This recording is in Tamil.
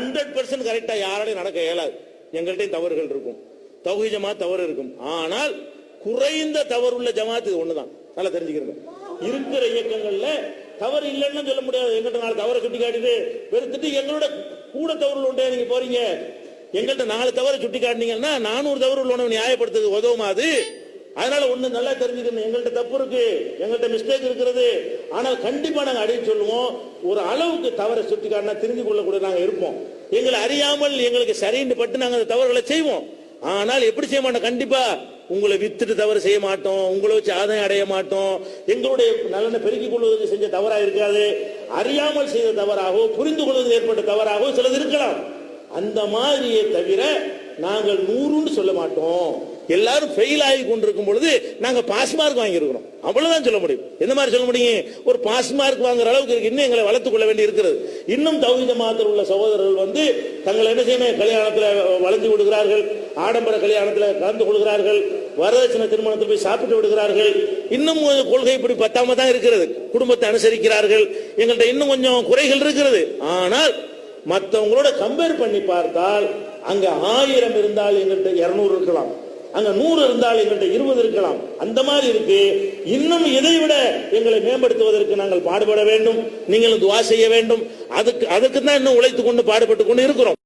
100% கரெக்டா யாராலையும் நடக்க இயலாது. எங்கள்கிட்ட தவறுகள் இருக்கும், தௌஹீத் ஜமாத் தவறு இருக்கும். ஆனால் குறைந்த தவறுள்ள ஜமாத் இது ஒண்ணுதான். நல்லா தெரிஞ்சுக்கிறேன். இருக்கிற இயக்கங்கள்ல தவறு இல்லைன்னு சொல்ல முடியாது. எங்கள்கிட்ட 4 தவறை சுட்டி காட்டிட்டு வெறுத்துட்டு எங்களோட கூட தவறு உண்டே நீங்க போறீங்க. எங்கள்கிட்ட 4 தவறை சுட்டி காட்டினீங்கன்னா 400 தவறு உள்ளவனை நியாயப்படுத்துறது உதவுமா அது? அதனால ஒண்ணு நல்லா தெரிஞ்சுக்கணும், எங்கள்கிட்ட தப்பு இருக்கு, எங்கள்கிட்ட மிஸ்டேக் இருக்கிறது. ஆனால் கண்டிப்பா நாங்க அடிச்சு சொல்லுவோம். ஒரு அளவுக்கு தவறை சுட்டி காட்டினா தெரிஞ்சு கொள்ளக்கூடிய நாங்க இருப்போம். எங்களை அறியாமல் எங்களுக்கு சரின்னு பட்டு நாங்க அந்த தவறுகளை செய்வோம். ஆனால் எப்படி செய்ய மாட்டோம், கண்டிப்பா உங்களை வித்துட்டு தவறு செய்ய மாட்டோம், உங்களை வச்சு ஆதாயம் அடைய மாட்டோம். எங்களுடைய நலனை பெருக்கிக் கொள்வதற்கு செஞ்ச தவறா இருக்காது, அறியாமல் செய்த தவறாகவோ புரிந்து கொள்வதில் ஏற்பட்ட தவறாகவோ சிலது இருக்கலாம். அந்த மாதிரியே தவிர நாங்கள் 100ன்னு சொல்ல மாட்டோம். எல்லாரும் ஃபெயில் ஆகி கொண்டிருக்கும் பொழுது நாங்க பாஸ் மார்க் வாங்கியிருக்கிறோம், அவ்வளவுதான் சொல்ல முடியும். எந்த மாதிரி சொல்ல முடியும்? ஒரு பாஸ் மார்க் வாங்குற அளவுக்கு இன்னும் எங்களை வளர்த்துக் கொள்ள வேண்டி இருக்கிறது. இன்னும் தௌஹீத் ஜமாத்தில் உள்ள சகோதரர்கள் தங்களை என்ன செய்யணும், கல்யாணத்தில் வளைஞ்சு விடுகிறார்கள், ஆடம்பர கல்யாணத்தில் கலந்து கொள்கிறார்கள், வரதட்சணை திருமணத்தில் போய் சாப்பிட்டு விடுகிறார்கள். இன்னும் கொள்கை இப்படி பத்தாம தான் இருக்கிறது. குடும்பத்தை அனுசரிக்கிறார்கள். எங்கள்கிட்ட இன்னும் கொஞ்சம் குறைகள் இருக்கிறது. ஆனால் மற்றவங்களோட கம்பேர் பண்ணி பார்த்தால் அங்க 1000 இருந்தால் எங்கள்கிட்ட 200 இருக்கலாம், அங்க 100 இருந்தால் எங்கள்கிட்ட 20 இருக்கலாம். அந்த மாதிரி இருக்கு. இன்னும் இதை விட எங்களை மேம்படுத்துவதற்கு நாங்கள் பாடுபட வேண்டும். நீங்களும் துஆ செய்ய வேண்டும். அதுக்கு தான் இன்னும் உழைத்துக் கொண்டு பாடுபட்டு கொண்டு இருக்கிறோம்.